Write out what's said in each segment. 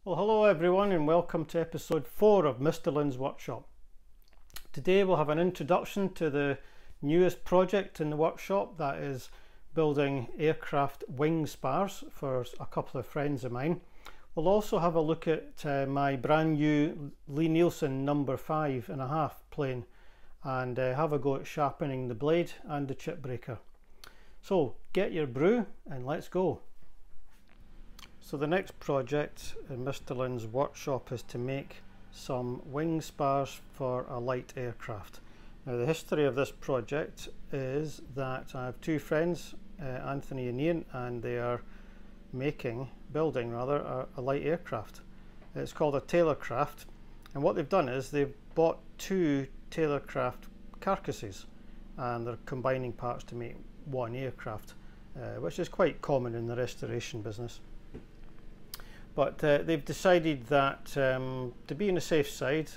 Well, hello everyone and welcome to episode 4 of Mr. Lynn's workshop. Today we'll have an introduction to the newest project in the workshop, that is building aircraft wing spars for a couple of friends of mine. We'll also have a look at my brand new Lie Nielsen number 5.5 plane and have a go at sharpening the blade and the chip breaker. So get your brew and let's go. So the next project in Mr. Lynn's workshop is to make some wing spars for a light aircraft. Now the history of this project is that I have two friends, Anthony and Ian, and they are building a light aircraft. It's called a Taylorcraft, and what they've done is they've bought two Taylorcraft carcasses and they're combining parts to make one aircraft, which is quite common in the restoration business. But they've decided that to be on the safe side,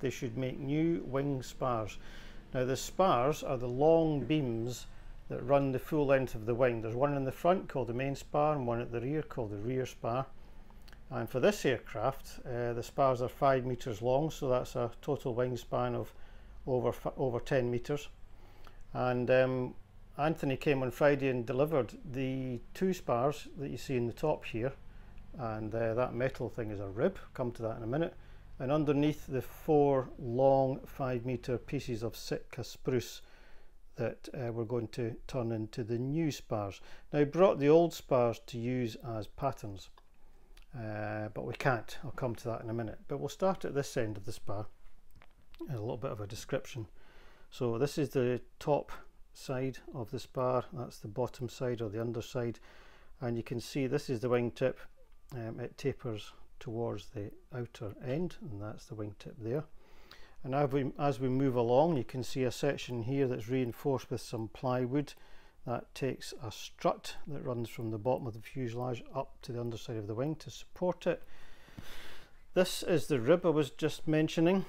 they should make new wing spars. Now the spars are the long beams that run the full length of the wing. There's one in the front called the main spar and one at the rear called the rear spar. And for this aircraft, the spars are 5 meters long, so that's a total wingspan of over 10 meters. And Anthony came on Friday and delivered the two spars that you see in the top here, and that metal thing is a rib, come to that in a minute, and underneath the 4 long 5 meter pieces of Sitka spruce that we're going to turn into the new spars. Now I brought the old spars to use as patterns, but we can't. I'll come to that in a minute, but we'll start at this end of the spar and a little bit of a description. So this is the top side of the spar, that's the bottom side or the underside, and you can see this is the wingtip. It tapers towards the outer end, and that's the wingtip there. And as we move along, you can see a section here that's reinforced with some plywood that takes a strut that runs from the bottom of the fuselage up to the underside of the wing to support it. This is the rib I was just mentioning.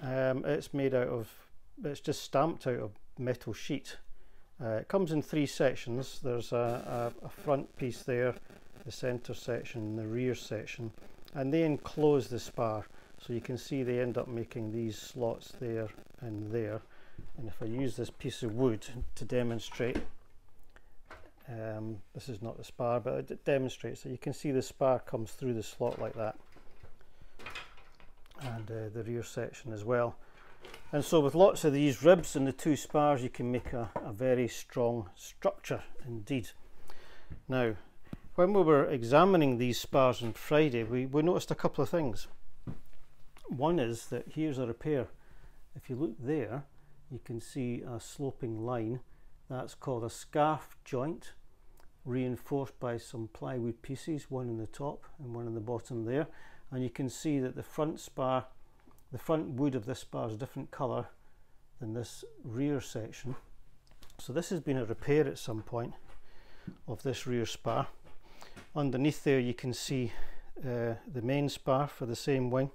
It's just stamped out of metal sheet. It comes in 3 sections. There's a front piece there, the center section, the rear section, and they enclose the spar, so you can see they end up making these slots there and there. And if I use this piece of wood to demonstrate, this is not the spar, but it demonstrates that you can see the spar comes through the slot like that, and the rear section as well. And so with lots of these ribs and the two spars, you can make a very strong structure indeed. Now, when we were examining these spars on Friday, we noticed a couple of things. One is that here's a repair. If you look there, you can see a sloping line. That's called a scarf joint, reinforced by some plywood pieces, one in the top and one in the bottom there. And you can see that the front spar, the front wood of this spar is a different colour than this rear section. So this has been a repair at some point of this rear spar. Underneath there you can see the main spar for the same wing.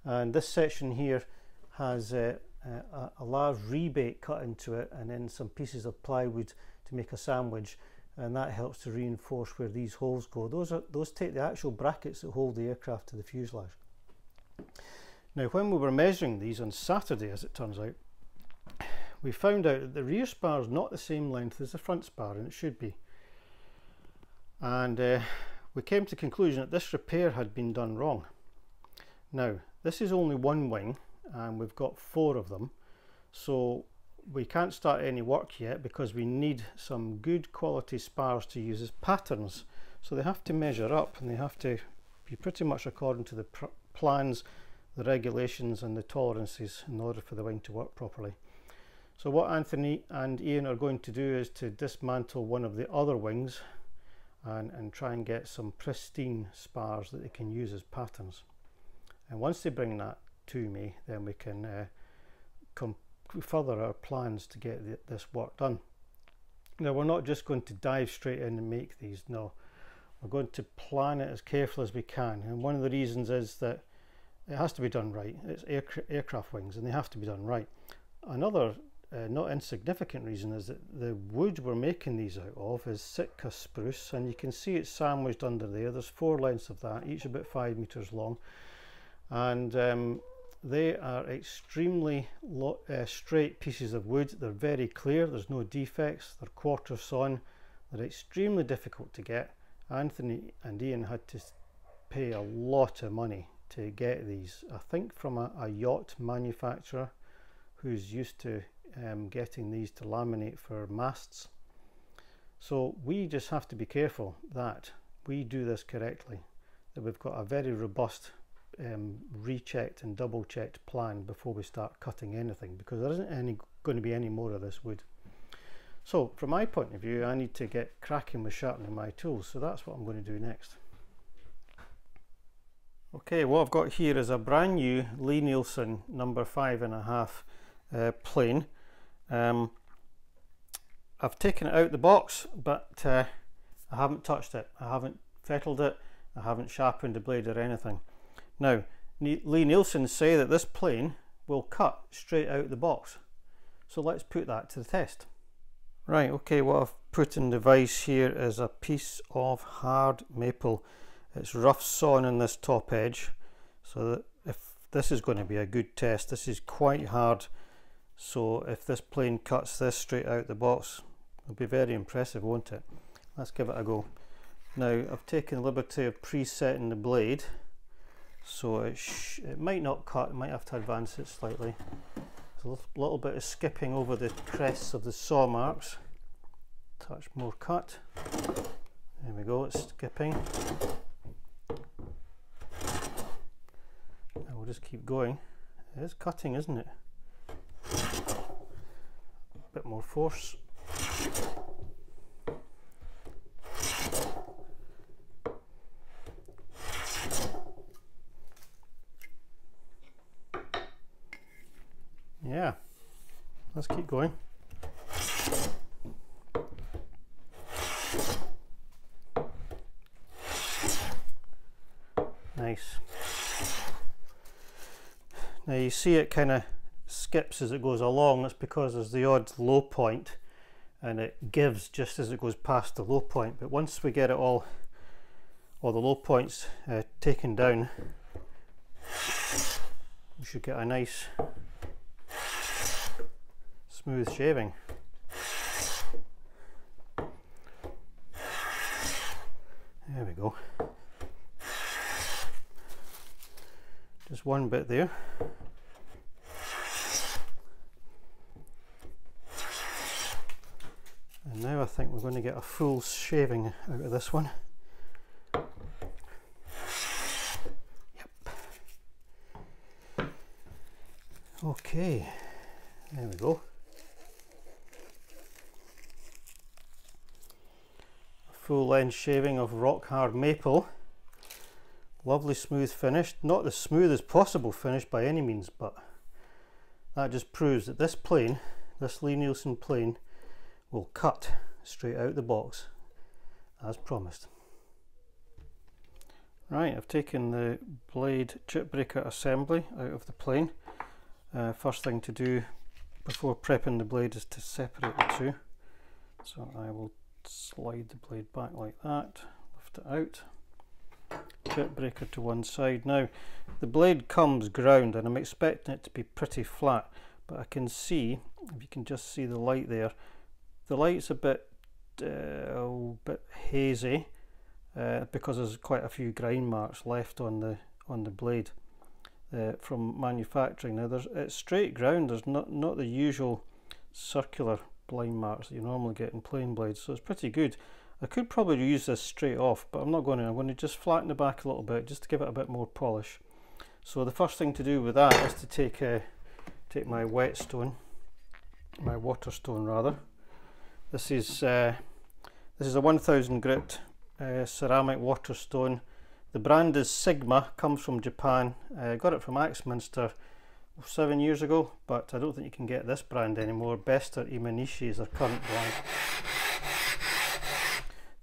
And this section here has a large rebate cut into it, and then some pieces of plywood to make a sandwich, and that helps to reinforce where these holes go. Those take the actual brackets that hold the aircraft to the fuselage. Now when we were measuring these on Saturday, as it turns out, we found out that the rear spar is not the same length as the front spar, and it should be. And we came to the conclusion that this repair had been done wrong. Now this is only one wing and we've got 4 of them, so we can't start any work yet because we need some good quality spars to use as patterns. So they have to measure up and they have to be pretty much according to the plans, the regulations and the tolerances in order for the wing to work properly. So what Anthony and Ian are going to do is to dismantle one of the other wings and try and get some pristine spars that they can use as patterns. And once they bring that to me, then we can further our plans to get this work done. Now we're not just going to dive straight in and make these, no. We're going to plan it as carefully as we can, and one of the reasons is that it has to be done right. It's aircraft wings and they have to be done right. Another not insignificant reason is that the wood we're making these out of is Sitka spruce, and you can see it's sandwiched under there. There's 4 lengths of that, each about 5 meters long, and they are extremely straight pieces of wood. They're very clear, there's no defects, they're quarter sawn, they're extremely difficult to get. Anthony and Ian had to pay a lot of money to get these, I think from a yacht manufacturer who's used to getting these to laminate for masts. So we just have to be careful that we do this correctly, that we've got a very robust rechecked and double checked plan before we start cutting anything, because there isn't going to be any more of this wood. So from my point of view, I need to get cracking with sharpening my tools, so that's what I'm going to do next. Okay, what I've got here is a brand new Lie Nielsen number 5.5 plane. I've taken it out the box, but I haven't touched it, I haven't fettled it, I haven't sharpened the blade or anything. Now, Lie Nielsen say that this plane will cut straight out the box, so let's put that to the test. Right, okay, what I've put in the vise here is a piece of hard maple. It's rough sawn in this top edge, so that if this is going to be a good test, this is quite hard, so if this plane cuts this straight out the box, it'll be very impressive, won't it? Let's give it a go. Now, I've taken the liberty of presetting the blade, so it might not cut, I might have to advance it slightly. There's a little bit of skipping over the crests of the saw marks. Touch more cut. There we go, it's skipping. And we'll just keep going. It is cutting, isn't it? A bit more force. Yeah, let's keep going. Nice. Now you see it kind of skips as it goes along. That's because there's the odd low point and it gives just as it goes past the low point, but once we get it all the low points taken down, we should get a nice smooth shaving. There we go. Just one bit there. And now I think we're going to get a full shaving out of this one. Yep. Okay, there we go. Full length shaving of rock hard maple. Lovely smooth finish, not the smoothest possible finish by any means, but that just proves that this plane, this Lie Nielsen plane, will cut straight out the box as promised. Right, I've taken the blade chip breaker assembly out of the plane. First thing to do before prepping the blade is to separate the two. So I will slide the blade back like that, lift it out, chip breaker to one side. Now the blade comes ground and I'm expecting it to be pretty flat, but I can see, if you can just see the light there, the light's a bit hazy because there's quite a few grind marks left on the blade from manufacturing. Now it's straight ground, there's not the usual circular blind marks that you normally get in plain blades, so it's pretty good. I could probably use this straight off, but I'm not going to. I'm going to just flatten the back a little bit just to give it a bit more polish. So the first thing to do with that is to take my whetstone, my water stone rather. This is a 1000 grit ceramic water stone. The brand is Sigma, comes from Japan. I got it from Axminster 7 years ago, but I don't think you can get this brand anymore. Bester Imanishi is their current brand.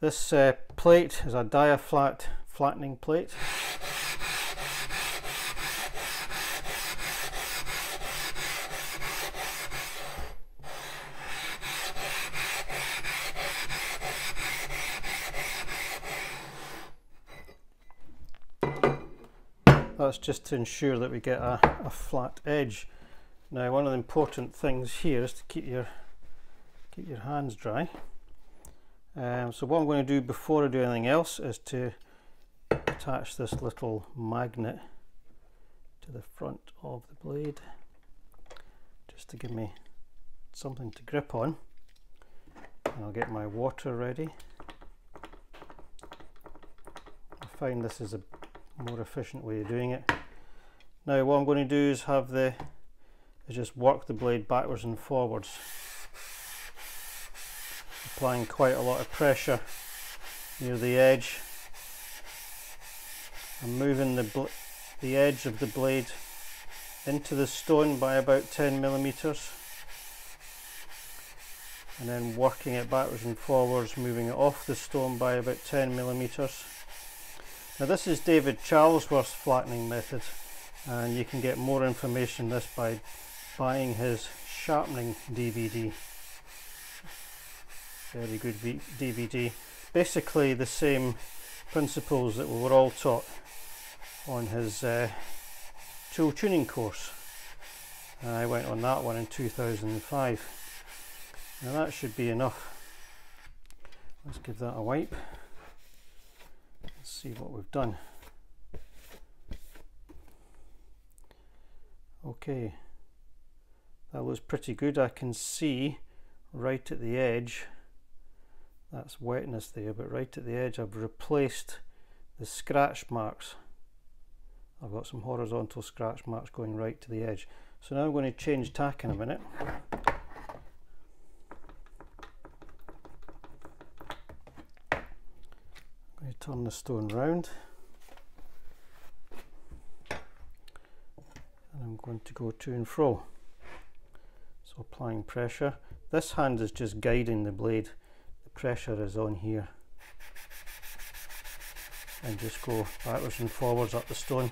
This plate is a diaflat flattening plate. That's just to ensure that we get a flat edge. Now, one of the important things here is to keep your hands dry. So what I'm going to do before I do anything else is to attach this little magnet to the front of the blade, just to give me something to grip on. And I'll get my water ready. I find this is a more efficient way of doing it. Now what I'm going to do is just work the blade backwards and forwards, applying quite a lot of pressure near the edge. I'm moving the edge of the blade into the stone by about 10 millimeters, and then working it backwards and forwards, moving it off the stone by about 10 millimeters. Now this is David Chal's flattening method, and you can get more information on this by buying his Sharpening DVD. Very good DVD. Basically the same principles that we were all taught on his tool tuning course. I went on that one in 2005. Now that should be enough. Let's give that a wipe. Let's see what we've done. Okay, that looks pretty good. I can see right at the edge, that's wetness there, but right at the edge I've replaced the scratch marks. I've got some horizontal scratch marks going right to the edge. So now I'm going to change tack in a minute. I'm going to turn the stone round. And I'm going to go to and fro. So applying pressure. This hand is just guiding the blade. The pressure is on here. And just go backwards and forwards up the stone.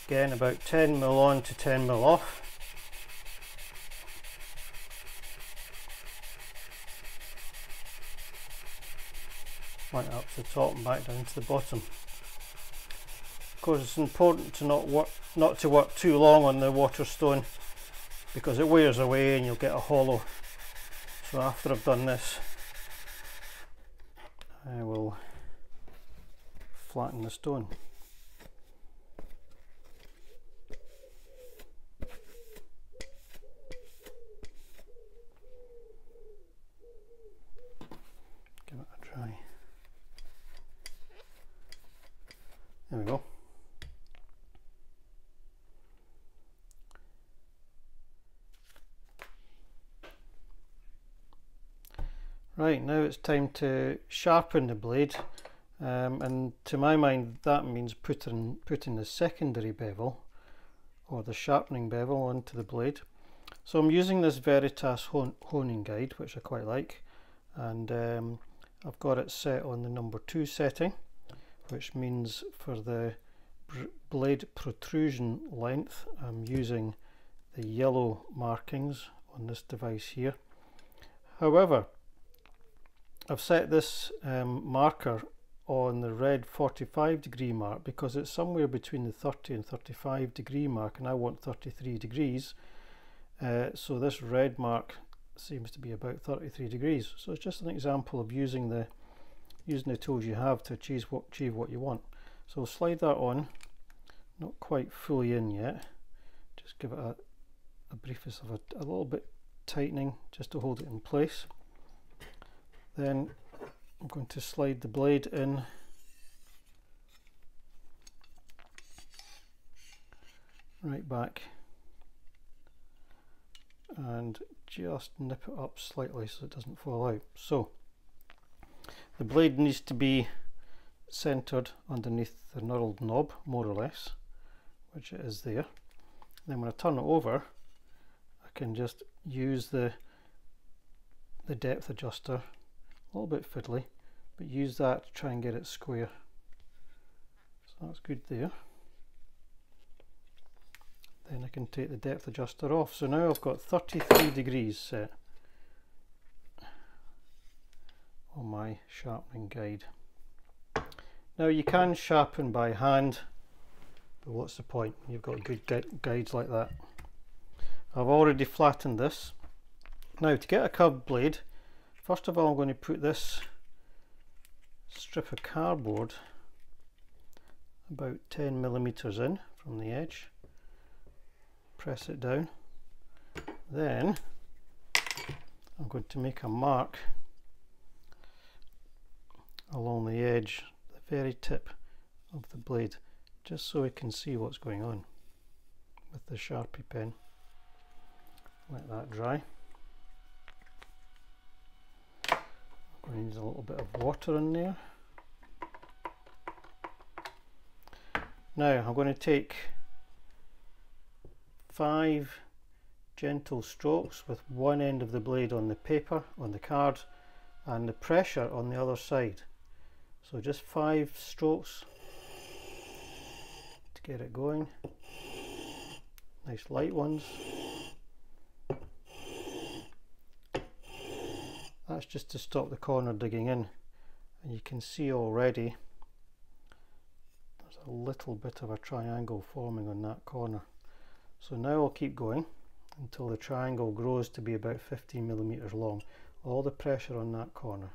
Again, about 10 mil on to 10 mil off. Went up to the top and back down to the bottom. Of course, it's important to not to work too long on the water stone, because it wears away and you'll get a hollow. So after I've done this, I will flatten the stone. Give it a try. There we go. Right, now it's time to sharpen the blade, and to my mind that means putting the secondary bevel, or the sharpening bevel, onto the blade. So I'm using this Veritas honing guide, which I quite like, and I've got it set on the number 2 setting, which means for the blade protrusion length I'm using the yellow markings on this device here. However, I've set this marker on the red 45 degree mark because it's somewhere between the 30 and 35 degree mark, and I want 33 degrees. So this red mark seems to be about 33 degrees. So it's just an example of using the tools you have to achieve what you want. So we'll slide that on, not quite fully in yet. Just give it a briefest of a little bit tightening just to hold it in place. Then I'm going to slide the blade in right back and just nip it up slightly so it doesn't fall out. So the blade needs to be centered underneath the knurled knob, more or less, which it is there. Then when I turn it over, I can just use the depth adjuster. A little bit fiddly, but use that to try and get it square. So that's good there. Then I can take the depth adjuster off. So now I've got 33 degrees set on my sharpening guide. Now you can sharpen by hand, but what's the point? You've got good guides like that. I've already flattened this. Now to get a curved blade, first of all I'm going to put this strip of cardboard about 10mm in from the edge, press it down, then I'm going to make a mark along the edge, the very tip of the blade, just so we can see what's going on with the Sharpie pen. Let that dry. I'm going to need a little bit of water in there. Now I'm going to take 5 gentle strokes with one end of the blade on the paper, on the card, and the pressure on the other side. So just 5 strokes to get it going. Nice light ones. That's just to stop the corner digging in, and you can see already there's a little bit of a triangle forming on that corner. So now I'll keep going until the triangle grows to be about 15mm long. All the pressure on that corner.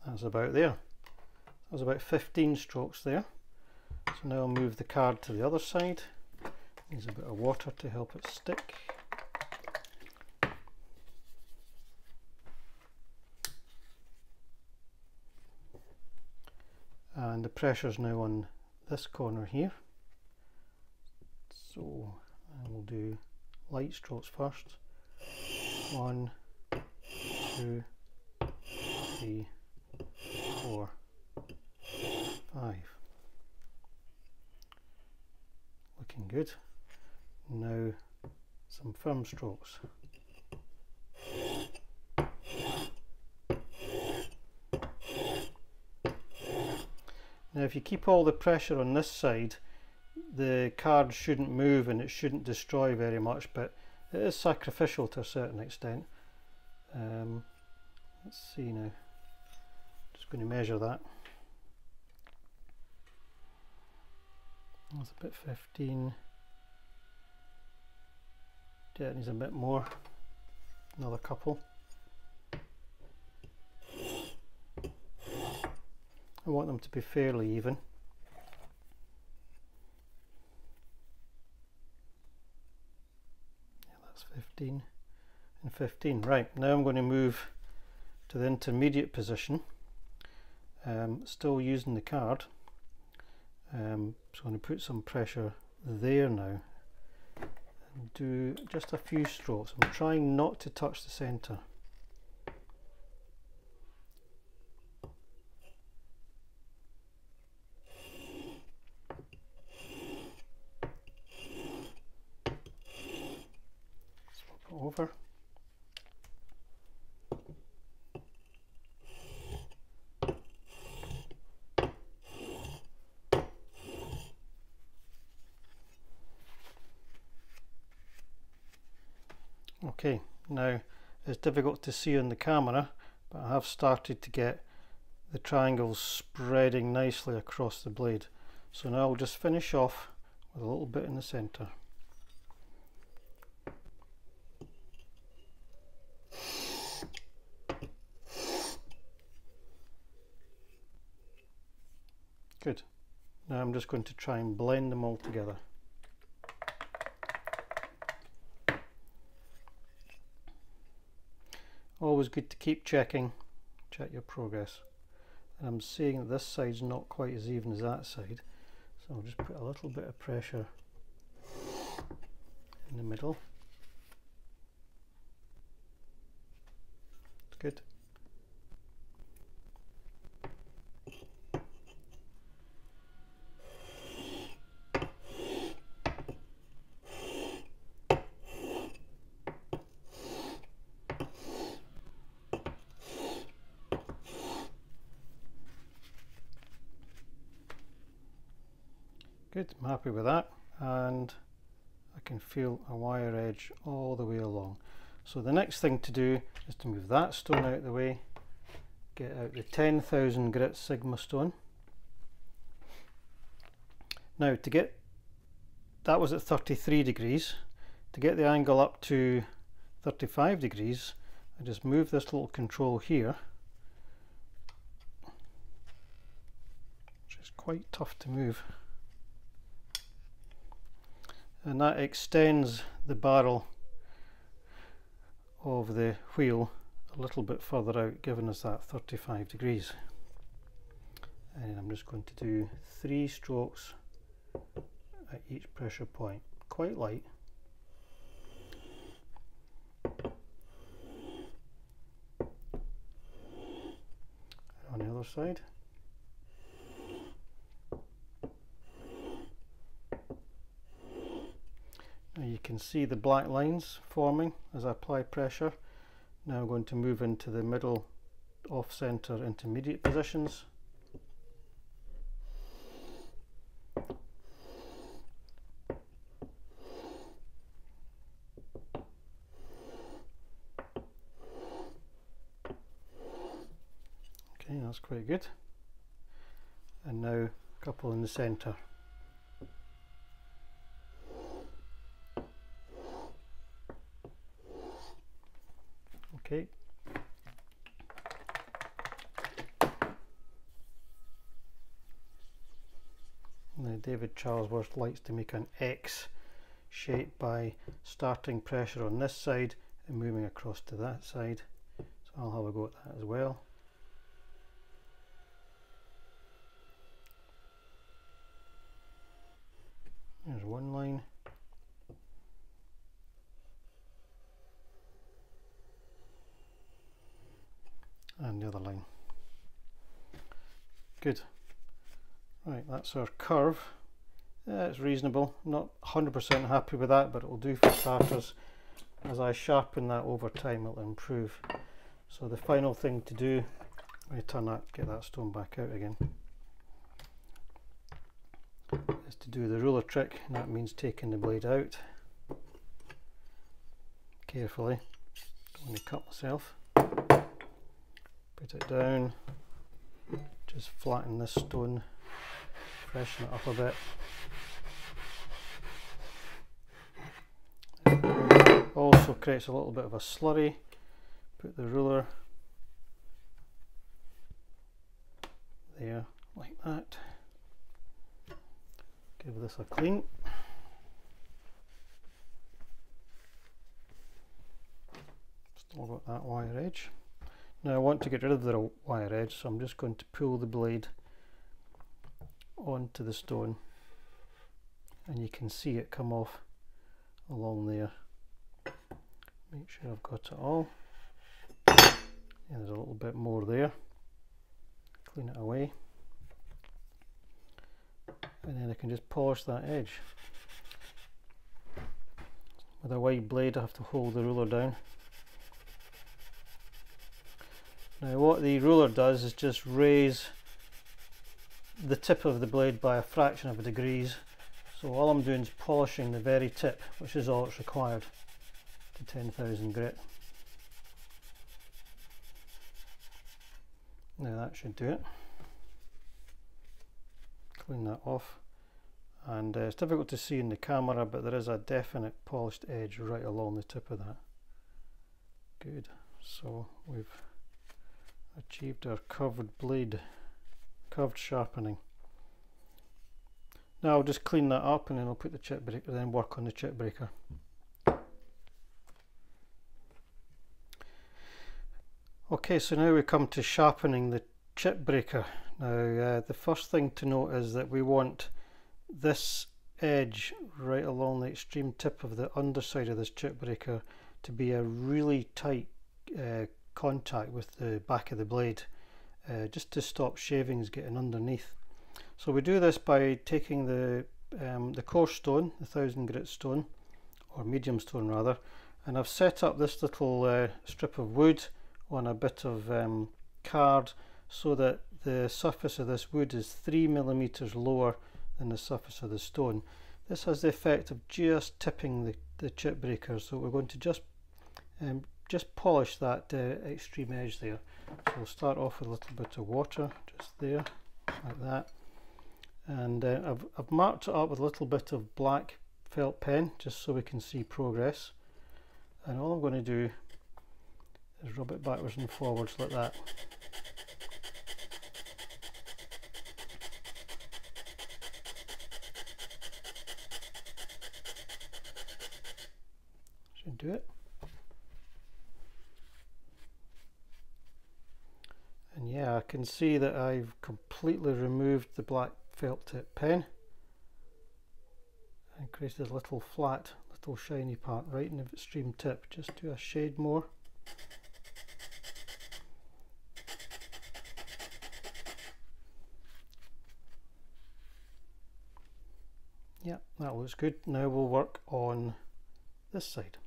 That's about there. That was about 15 strokes there. So now I'll move the card to the other side. Use a bit of water to help it stick. And the pressure's now on this corner here. So I will do light strokes first. 1, 2, 3, 4, 5. Looking good. Now some firm strokes. Now if you keep all the pressure on this side, the card shouldn't move and it shouldn't destroy very much, but it is sacrificial to a certain extent. Let's see now. Just going to measure that. That's a bit 15. Yeah, it needs a bit more. Another couple. I want them to be fairly even. Yeah, that's 15 and 15. Right, now I'm going to move to the intermediate position. Still using the card. So I'm going to put some pressure there now and do just a few strokes. I'm trying not to touch the centre. Swap it over. Okay, now it's difficult to see on the camera, but I have started to get the triangles spreading nicely across the blade. So now I'll just finish off with a little bit in the centre. Good. Now I'm just going to try and blend them all together. Always good to keep check your progress. And I'm seeing that this side's not quite as even as that side, so I'll just put a little bit of pressure in the middle. It's good. Good, I'm happy with that, and I can feel a wire edge all the way along. So the next thing to do is to move that stone out of the way, get out the 10,000 grit Sigma stone. Now to get, that was at 33 degrees, to get the angle up to 35 degrees, I just move this little control here, which is quite tough to move, and that extends the barrel of the wheel a little bit further out, giving us that 35 degrees. And I'm just going to do 3 strokes at each pressure point, quite light. On the other side. Now you can see the black lines forming as I apply pressure. Now I'm going to move into the middle, off-center, intermediate positions. Okay, that's quite good. And now a couple in the center. Okay. Now David Charlesworth likes to make an X shape by starting pressure on this side and moving across to that side. So I'll have a go at that as well. There's one line. And the other line. Good. Right, that's our curve. It's reasonable. Not 100% happy with that, but it will do for starters. As I sharpen that over time, it'll improve. So the final thing to do, I turn that, get that stone back out again, is to do the ruler trick, and that means taking the blade out carefully. Don't want to cut myself. Put it down, just flatten this stone, freshen it up a bit. Also creates a little bit of a slurry. Put the ruler there, like that. Give this a clean. Still got that wire edge. Now I want to get rid of the wire edge, so I'm just going to pull the blade onto the stone, and you can see it come off along there. Make sure I've got it all. Yeah, there's a little bit more there. Clean it away. And then I can just polish that edge. With a wide blade I have to hold the ruler down. Now what the ruler does is just raise the tip of the blade by a fraction of a degree. So all I'm doing is polishing the very tip, which is all it's required to 10,000 grit. Now that should do it. Clean that off, and it's difficult to see in the camera, but there is a definite polished edge right along the tip of that. Good, so we've achieved our curved blade, curved sharpening. Now I'll just clean that up, and then I'll put the chip breaker, then work on the chip breaker. Okay, so now we come to sharpening the chip breaker. Now the first thing to note is that we want this edge right along the extreme tip of the underside of this chip breaker to be a really tight contact with the back of the blade, just to stop shavings getting underneath. So we do this by taking the coarse stone, the 1000 grit stone, or medium stone rather, and I've set up this little strip of wood on a bit of card so that the surface of this wood is 3 millimeters lower than the surface of the stone. This has the effect of just tipping the chip breaker, so we're going to just polish that extreme edge there. So we'll start off with a little bit of water just there, like that, and I've marked it up with a little bit of black felt pen just so we can see progress, and all I'm going to do is rub it backwards and forwards like that. Should do it. And yeah, I can see that I've completely removed the black felt tip pen and created a little flat, little shiny part right in the extreme tip. Just do a shade more. Yeah, that looks good. Now we'll work on this side.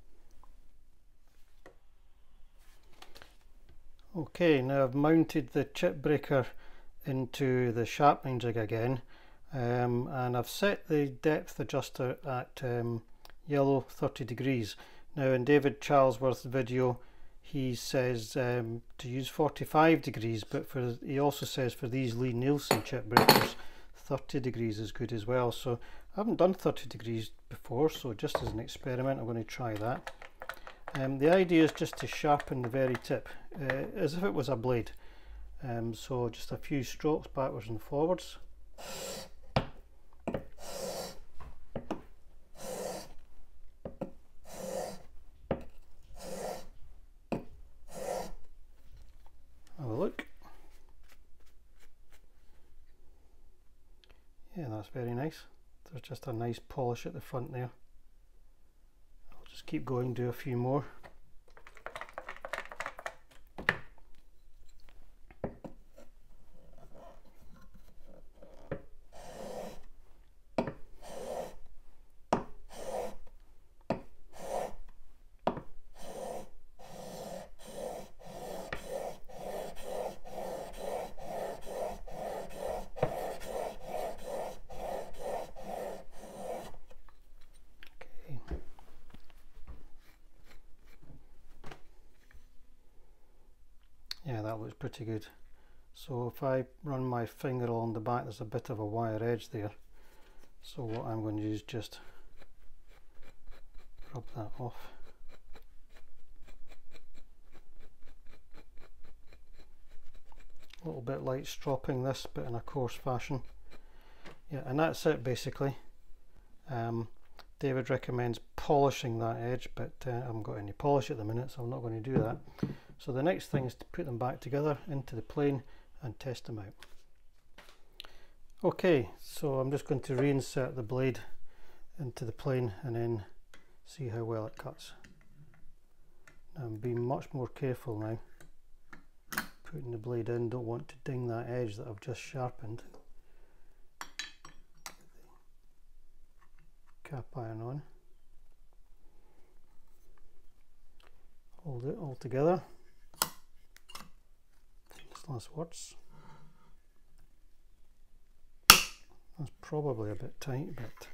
Okay, now I've mounted the chip breaker into the sharpening jig again, and I've set the depth adjuster at yellow 30 degrees. Now in David Charlesworth's video he says to use 45 degrees, but he also says for these Lie Nielsen chip breakers 30 degrees is good as well. So I haven't done 30 degrees before, so just as an experiment I'm going to try that. The idea is just to sharpen the very tip as if it was a blade. So just a few strokes backwards and forwards. Have a look. Yeah, that's very nice. There's just a nice polish at the front there. Just keep going, do a few more. Yeah, that looks pretty good. So if I run my finger along the back, there's a bit of a wire edge there. So what I'm going to do is just rub that off. A little bit light stropping this, but in a coarse fashion. Yeah, and that's it basically. David recommends polishing that edge, but I haven't got any polish at the minute, so I'm not going to do that. So the next thing is to put them back together into the plane and test them out. Okay, so I'm just going to reinsert the blade into the plane and then see how well it cuts. Now I'm being much more careful now. Putting the blade in, don't want to ding that edge that I've just sharpened. Cap iron on. Hold it all together. Last words. That's probably a bit tight, but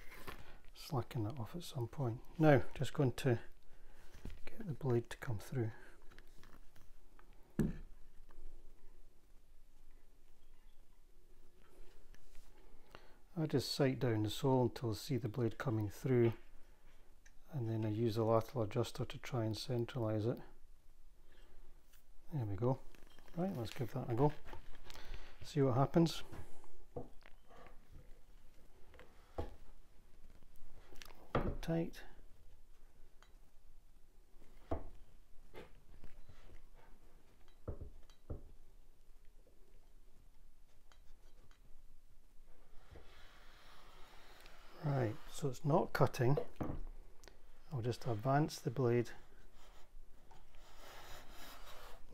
slacken that off at some point. Now just going to get the blade to come through. I just sight down the sole until I see the blade coming through, and then I use the lateral adjuster to try and centralise it. There we go. Right, let's give that a go. See what happens. A bit tight. Right, so it's not cutting. I'll just advance the blade.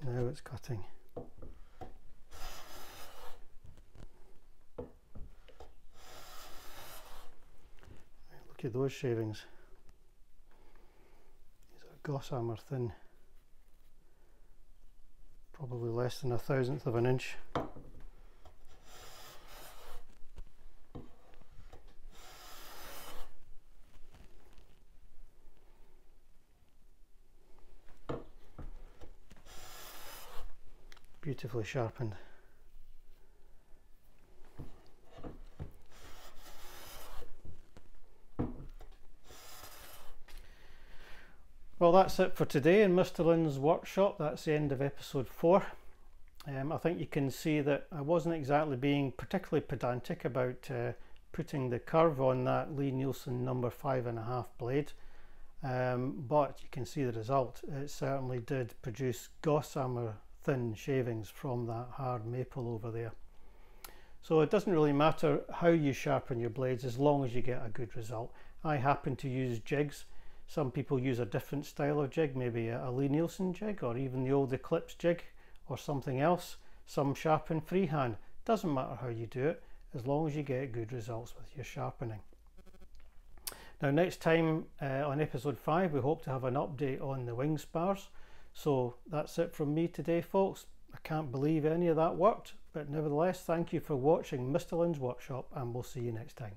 Now it's cutting. Look at those shavings. These are gossamer thin. Probably less than 1/1000 of an inch. beautifully sharpened. Well, that's it for today in Mr. Lynn's workshop. That's the end of episode 4. I think you can see that I wasn't exactly being particularly pedantic about putting the curve on that Lie Nielsen number 5.5 blade, but you can see the result. It certainly did produce gossamer thin shavings from that hard maple over there. So it doesn't really matter how you sharpen your blades as long as you get a good result. I happen to use jigs. Some people use a different style of jig, maybe a Lie Nielsen jig or even the old Eclipse jig or something else. Some sharpen freehand. Doesn't matter how you do it as long as you get good results with your sharpening. Now next time on episode 5 we hope to have an update on the wing spars. So that's it from me today, folks. I can't believe any of that worked, but nevertheless thank you for watching Mr. Lynn's workshop and we'll see you next time.